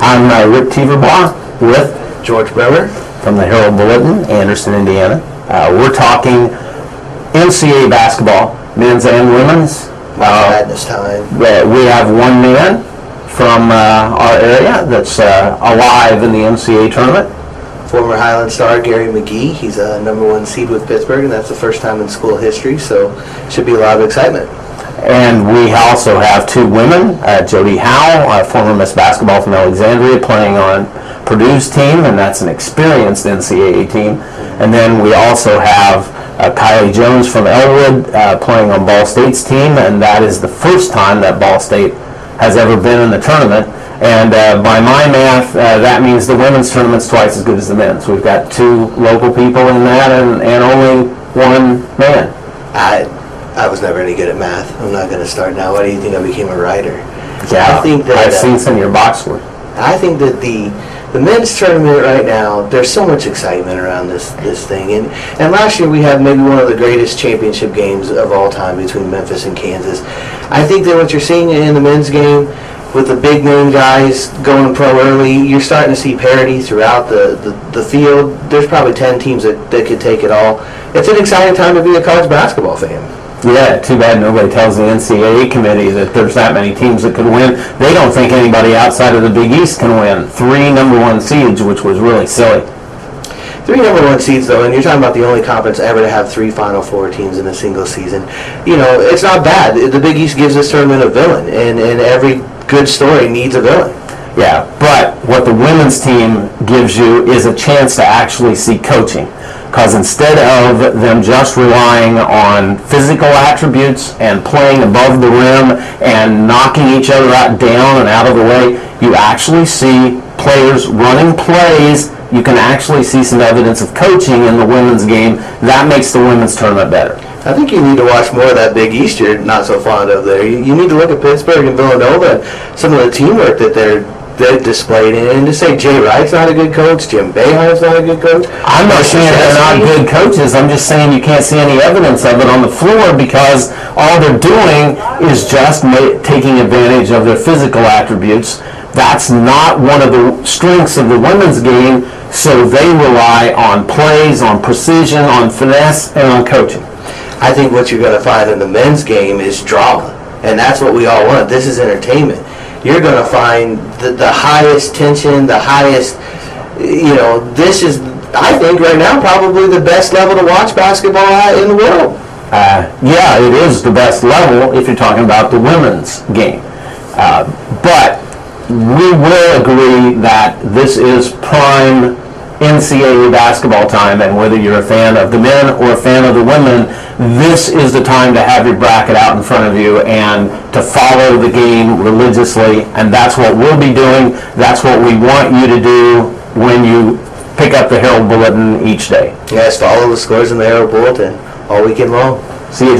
I'm Rick Teverbaugh with George Bremer from the Herald Bulletin, Anderson, Indiana. We're talking NCAA basketball, men's and women's. Madness time. We have one man from our area that's alive in the NCAA tournament. Former Highland star Gary McGee. He's a #1 seed with Pittsburgh, and that's the first time in school history, so should be a lot of excitement. And we also have two women, Jody Howe, former Miss Basketball from Alexandria, playing on Purdue's team, and that's an experienced NCAA team. And then we also have Kylie Jones from Elwood playing on Ball State's team, and that is the first time that Ball State has ever been in the tournament. And by my math, that means the women's tournament's twice as good as the men's. We've got two local people in that and only one man. I was never any good at math. I'm not going to start now. Why do you think I became a writer? Yeah, I think that, I've seen some of your box score. I think that the men's tournament right now, there's so much excitement around this thing. And last year we had maybe one of the greatest championship games of all time between Memphis and Kansas. I think that what you're seeing in the men's game with the big name guys going pro early, you're starting to see parity throughout the field. There's probably 10 teams that could take it all. It's an exciting time to be a college basketball fan. Yeah, too bad nobody tells the NCAA committee that there's that many teams that could win. They don't think anybody outside of the Big East can win. 3 #1 seeds, which was really silly. 3 #1 seeds, though, and you're talking about the only conference ever to have 3 Final Four teams in a single season. You know, it's not bad. The Big East gives this tournament a villain, and every good story needs a villain. Yeah, but what the women's team gives you is a chance to actually see coaching. Because instead of them just relying on physical attributes and playing above the rim and knocking each other out down and out of the way, you actually see players running plays. You can actually see some evidence of coaching in the women's game. That makes the women's tournament better. I think you need to watch more of that Big East you're not so fond of there. You need to look at Pittsburgh and Villanova and some of the teamwork that they've displayed, and to say Jay Wright's not a good coach, Jim Boeheim's not a good coach. I'm not saying they're not good coaches. I'm just saying you can't see any evidence of it on the floor because all they're doing is just taking advantage of their physical attributes. That's not one of the strengths of the women's game, so they rely on plays, on precision, on finesse, and on coaching. I think what you're going to find in the men's game is drama, and that's what we all want. This is entertainment. You're going to find the highest tension, the highest, this is, I think, right now, probably the best level to watch basketball at in the world. Yeah, it is the best level if you're talking about the women's game. But we will agree that this is prime NCAA basketball time, and whether you're a fan of the men or a fan of the women, this is the time to have your bracket out in front of you and to follow the game religiously, and that's what we'll be doing. That's what we want you to do when you pick up the Herald Bulletin each day. Yes, follow the scores in the Herald Bulletin all weekend long. See you.